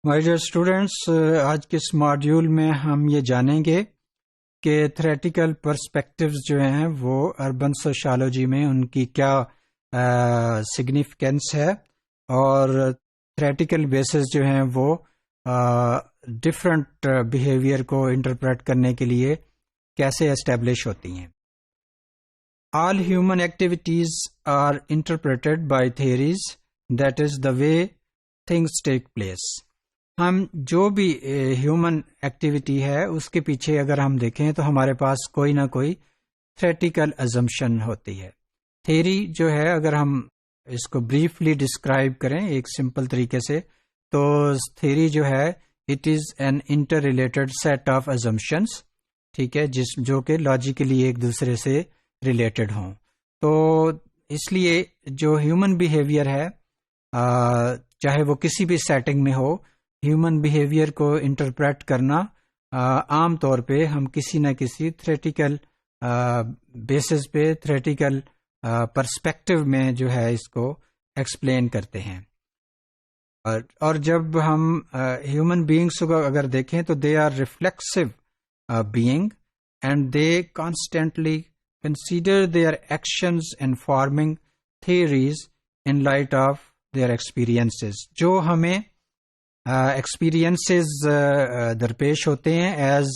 My dear students, آج کے اس module میں ہم یہ جانیں گے کہ تھریٹیکل پرسپیکٹیوز جو ہیں وہ اربن سوشالوجی میں ان کی کیا سگنیفیکنس ہے، اور تھریٹیکل بیسز جو ہیں وہ ڈفرینٹ بیہیویئر کو انٹرپریٹ کرنے کے لیے کیسے اسٹیبلش ہوتی ہیں۔ All human activities are interpreted by theories, that is the way things take place. ہم جو بھی ہیومن ایکٹیویٹی ہے اس کے پیچھے اگر ہم دیکھیں تو ہمارے پاس کوئی نہ کوئی تھریٹیکل ازمپشن ہوتی ہے۔ تھیری جو ہے، اگر ہم اس کو بریفلی ڈسکرائب کریں ایک سمپل طریقے سے، تو تھیری جو ہے it is an interrelated set of assumptions, ٹھیک ہے، جو کہ لاجیکلی ایک دوسرے سے ریلیٹڈ ہوں۔ تو اس لیے جو ہیومن بیہیویئر ہے، چاہے وہ کسی بھی سیٹنگ میں ہو، ہیومن بیہیویئر کو انٹرپریٹ کرنا عام طور پہ ہم کسی نہ کسی تھریٹیکل بیسس پہ، تھریٹیکل پرسپیکٹو میں جو ہے اس کو ایکسپلین کرتے ہیں۔ اور جب ہم ہیومن بینگس کو اگر دیکھیں تو they are reflexive being and they constantly consider their actions in forming theories in light of their experiences. جو ہمیں ایکسپیرئنسز درپیش ہوتے ہیں as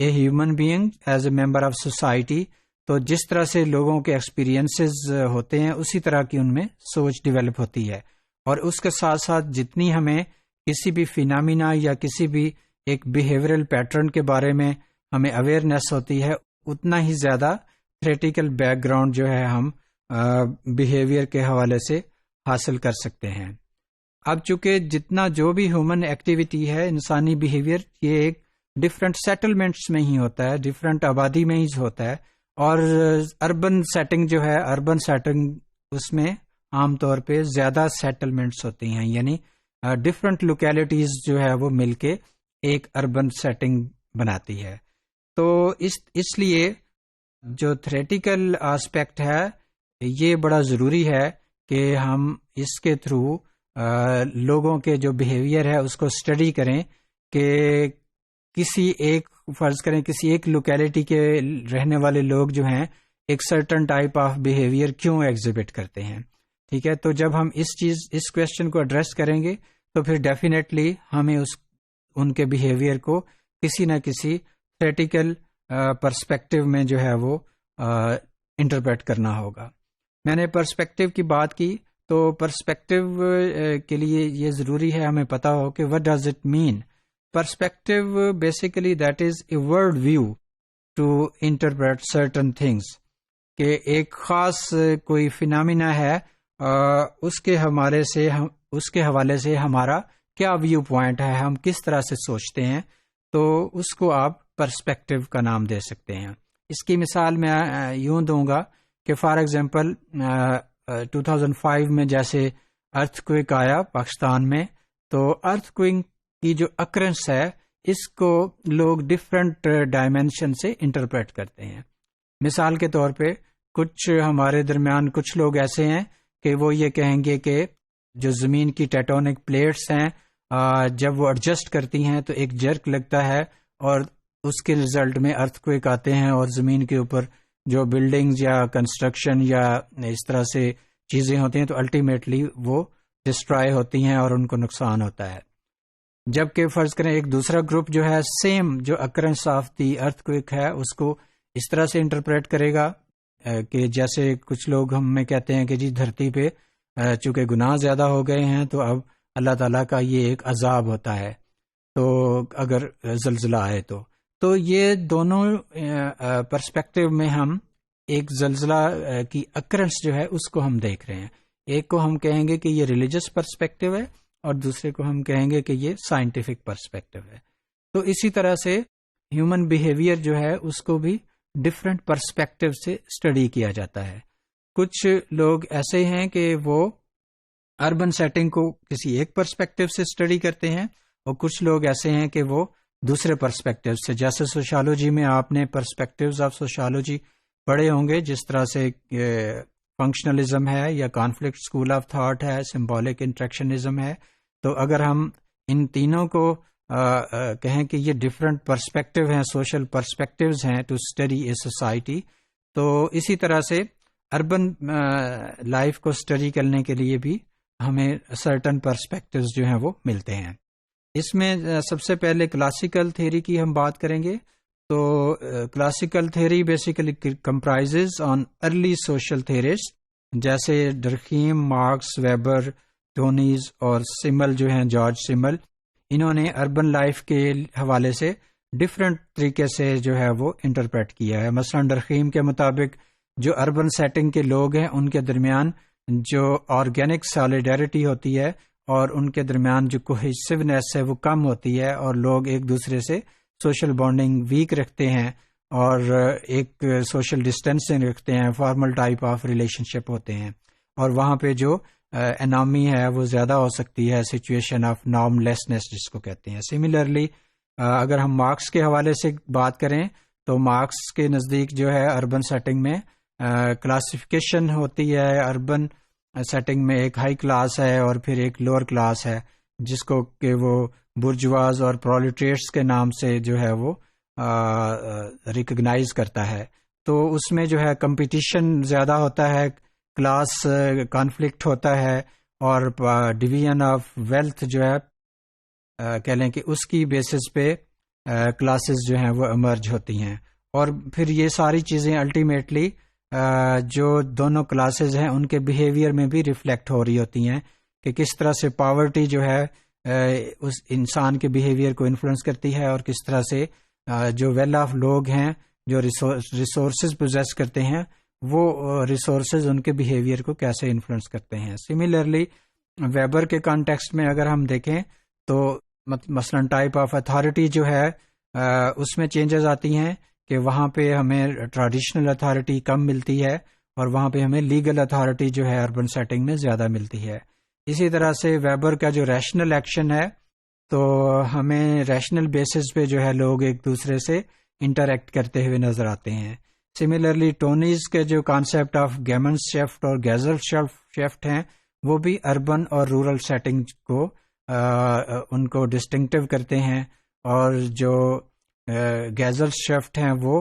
a human being, as a member of society, تو جس طرح سے لوگوں کے ایکسپیرئنسز ہوتے ہیں اسی طرح کی ان میں سوچ ڈیولپ ہوتی ہے، اور اس کے ساتھ ساتھ جتنی ہمیں کسی بھی فینامینا یا کسی بھی ایک بیہیورل پیٹرن کے بارے میں ہمیں اویئرنیس ہوتی ہے، اتنا ہی زیادہ تھریٹیکل بیک گراؤنڈ جو ہے ہم بیہیویئر کے حوالے سے حاصل کر سکتے ہیں۔ اب چونکہ جتنا جو بھی ہیومن ایکٹیویٹی ہے، انسانی بیہیویئر، یہ ایک ڈفرینٹ سیٹلمنٹس میں ہی ہوتا ہے، ڈفرینٹ آبادی میں ہی ہوتا ہے، اور اربن سیٹنگ جو ہے، اربن سیٹنگ اس میں عام طور پہ زیادہ سیٹلمنٹس ہوتی ہیں، یعنی ڈفرینٹ لوکیلٹیز جو ہے وہ مل کے ایک اربن سیٹنگ بناتی ہے۔ تو اس لیے جو تھریٹیکل آسپیکٹ ہے یہ بڑا ضروری ہے کہ ہم اس کے تھرو لوگوں کے جو بیہیویئر ہے اس کو اسٹڈی کریں کہ کسی ایک، فرض کریں کسی ایک لوکیلٹی کے رہنے والے لوگ جو ہیں ایک سرٹن ٹائپ آف بیہیویئر کیوں ایگزیبٹ کرتے ہیں، ٹھیک ہے۔ تو جب ہم اس کویسچن کو ایڈریس کریں گے تو پھر ڈیفینیٹلی ہمیں ان کے بیہیویئر کو کسی نہ کسی تھریٹیکل پرسپیکٹو میں جو ہے وہ انٹرپریٹ کرنا ہوگا۔ میں نے پرسپیکٹو کی بات کی، تو پرسپیکٹو کے لیے یہ ضروری ہے ہمیں پتہ ہو کہ what does it mean۔ Perspective basically that is a world view to interpret certain things, کہ ایک خاص کوئی فینامینا ہے، اس کے حوالے سے ہمارا کیا ویو پوائنٹ ہے، ہم کس طرح سے سوچتے ہیں، تو اس کو آپ پرسپیکٹو کا نام دے سکتے ہیں۔ اس کی مثال میں یوں دوں گا کہ فار ایگزامپل 2005 میں جیسے ارتھ کوئک آیا پاکستان میں، تو ارتھ کوئک کی جو اکرنس ہے اس کو لوگ ڈفرینٹ ڈائمینشن سے انٹرپریٹ کرتے ہیں۔ مثال کے طور پہ کچھ ہمارے درمیان کچھ لوگ ایسے ہیں کہ وہ یہ کہیں گے کہ جو زمین کی ٹیکٹونک پلیٹس ہیں جب وہ ایڈجسٹ کرتی ہیں تو ایک جرک لگتا ہے، اور اس کے رزلٹ میں ارتھ کوئک آتے ہیں، اور زمین کے اوپر جو بلڈنگز یا کنسٹرکشن یا اس طرح سے چیزیں ہوتی ہیں تو الٹیمیٹلی وہ ڈسٹرائے ہوتی ہیں اور ان کو نقصان ہوتا ہے۔ جبکہ فرض کریں ایک دوسرا گروپ جو ہے سیم جو occurrence of the earth quick ہے اس کو اس طرح سے انٹرپریٹ کرے گا کہ جیسے کچھ لوگ ہمیں کہتے ہیں کہ جی دھرتی پہ چونکہ گناہ زیادہ ہو گئے ہیں تو اب اللہ تعالیٰ کا یہ ایک عذاب ہوتا ہے تو اگر زلزلہ آئے تو یہ دونوں پرسپیکٹو میں ہم ایک زلزلہ کی اکرنس جو ہے اس کو ہم دیکھ رہے ہیں۔ ایک کو ہم کہیں گے کہ یہ ریلیجس پرسپیکٹو ہے، اور دوسرے کو ہم کہیں گے کہ یہ سائنٹیفک پرسپیکٹو ہے۔ تو اسی طرح سے ہیومن بیہیویئر جو ہے اس کو بھی ڈفرینٹ پرسپیکٹو سے اسٹڈی کیا جاتا ہے۔ کچھ لوگ ایسے ہیں کہ وہ اربن سیٹنگ کو کسی ایک پرسپیکٹو سے اسٹڈی کرتے ہیں، اور کچھ لوگ ایسے ہیں کہ وہ دوسرے پرسپیکٹو سے، جیسے سوشالوجی میں آپ نے پرسپیکٹوز آف سوشالوجی پڑھے ہوں گے، جس طرح سے فنکشنلزم ہے یا کانفلکٹ اسکول آف تھاٹ ہے، سمبولک انٹریکشنزم ہے۔ تو اگر ہم ان تینوں کو کہیں کہ یہ ڈفرینٹ پرسپیکٹو ہیں، سوشل پرسپیکٹوز ہیں ٹو اسٹڈی اے سوسائٹی. تو اسی طرح سے اربن لائف کو اسٹڈی کرنے کے لیے بھی ہمیں سرٹن پرسپیکٹوز جو ہیں وہ ملتے ہیں. اس میں سب سے پہلے کلاسیکل تھیوری کی ہم بات کریں گے. تو کلاسیکل تھیوری بیسیکلی کمپرائزز آن ارلی سوشل تھیوریسٹ جیسے ڈرخیم، مارکس، ویبر، ٹونیز اور سمل جو ہیں، جارج سمل. انہوں نے اربن لائف کے حوالے سے ڈفرینٹ طریقے سے جو ہے وہ انٹرپریٹ کیا ہے. مثلا ڈرخیم کے مطابق جو اربن سیٹنگ کے لوگ ہیں ان کے درمیان جو آرگینک سالیڈیرٹی ہوتی ہے اور ان کے درمیان جو کوہیسونیس ہے وہ کم ہوتی ہے، اور لوگ ایک دوسرے سے سوشل بانڈنگ ویک رکھتے ہیں اور ایک سوشل ڈسٹینسنگ رکھتے ہیں، فارمل ٹائپ آف ریلیشن شپ ہوتے ہیں. اور وہاں پہ جو انامی ہے وہ زیادہ ہو سکتی ہے، سچویشن آف نارم لیسنس جس کو کہتے ہیں. سملرلی اگر ہم مارکس کے حوالے سے بات کریں تو مارکس کے نزدیک جو ہے اربن سیٹنگ میں کلاسیفیکیشن ہوتی ہے. اربن سیٹنگ میں ایک ہائی کلاس ہے اور پھر ایک لوور کلاس ہے جس کو کہ وہ برجواز اور پرولٹریٹس کے نام سے جو ہے وہ ریکگنائز کرتا ہے. تو اس میں جو ہے کمپٹیشن زیادہ ہوتا ہے، کلاس کانفلکٹ ہوتا ہے، اور ڈویژن آف ویلتھ جو ہے کہہ لیں کہ اس کی بیسس پہ کلاسز جو ہیں وہ ایمرج ہوتی ہیں. اور پھر یہ ساری چیزیں الٹیمیٹلی جو دونوں کلاسز ہیں ان کے بیہیویئر میں بھی ریفلیکٹ ہو رہی ہوتی ہیں کہ کس طرح سے پاورٹی جو ہے اس انسان کے بیہیویئر کو انفلوئنس کرتی ہے، اور کس طرح سے جو ویل آف لوگ ہیں جو ریسورسز پوزیس کرتے ہیں وہ ریسورسز ان کے بیہیویئر کو کیسے انفلوئنس کرتے ہیں. سملرلی ویبر کے کانٹیکسٹ میں اگر ہم دیکھیں تو مثلا ٹائپ آف اتھارٹی جو ہے اس میں چینجز آتی ہیں کہ وہاں پہ ہمیں ٹریڈیشنل اتھارٹی کم ملتی ہے اور وہاں پہ ہمیں لیگل اتھارٹی جو ہے اربن سیٹنگ میں زیادہ ملتی ہے. اسی طرح سے ویبر کا جو ریشنل ایکشن ہے تو ہمیں ریشنل بیسس پہ جو ہے لوگ ایک دوسرے سے انٹریکٹ کرتے ہوئے نظر آتے ہیں. سملرلی ٹونیز کے جو کانسیپٹ آف گیمنز شفٹ اور گیزل شفٹ ہیں وہ بھی اربن اور رورل سیٹنگ کو ان کو ڈسٹنکٹیو کرتے ہیں، اور جو گیزل شفٹ ہیں وہ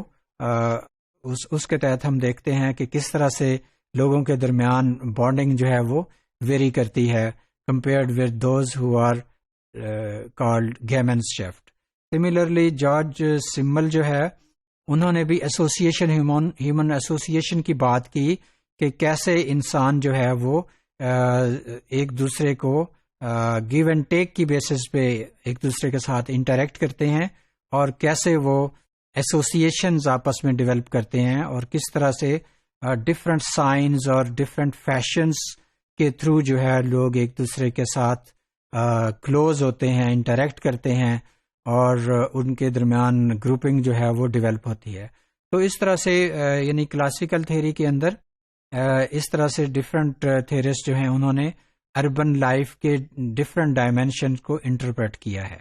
اس کے تحت ہم دیکھتے ہیں کہ کس طرح سے لوگوں کے درمیان بانڈنگ جو ہے وہ ویری کرتی ہے compared with those who are called Gamins shift. Similarly George Simmel جو ہے انہوں نے بھی ایسوسیشن ہیومن ایسوسیشن کی بات کی کہ کیسے انسان جو ہے وہ ایک دوسرے کو گیو اینڈ ٹیک کی بیسس پہ ایک دوسرے کے ساتھ انٹریکٹ کرتے ہیں، اور کیسے وہ ایسوسیشنز آپس میں ڈیولپ کرتے ہیں، اور کس طرح سے ڈفرینٹ سائنز اور ڈفرینٹ فیشنز کے تھرو جو ہے لوگ ایک دوسرے کے ساتھ کلوز ہوتے ہیں، انٹریکٹ کرتے ہیں، اور ان کے درمیان گروپنگ جو ہے وہ ڈیولپ ہوتی ہے. تو اس طرح سے یعنی کلاسیکل تھیوری کے اندر اس طرح سے ڈفرینٹ تھیوریسٹ جو ہیں انہوں نے اربن لائف کے ڈفرینٹ ڈائمینشن کو انٹرپریٹ کیا ہے.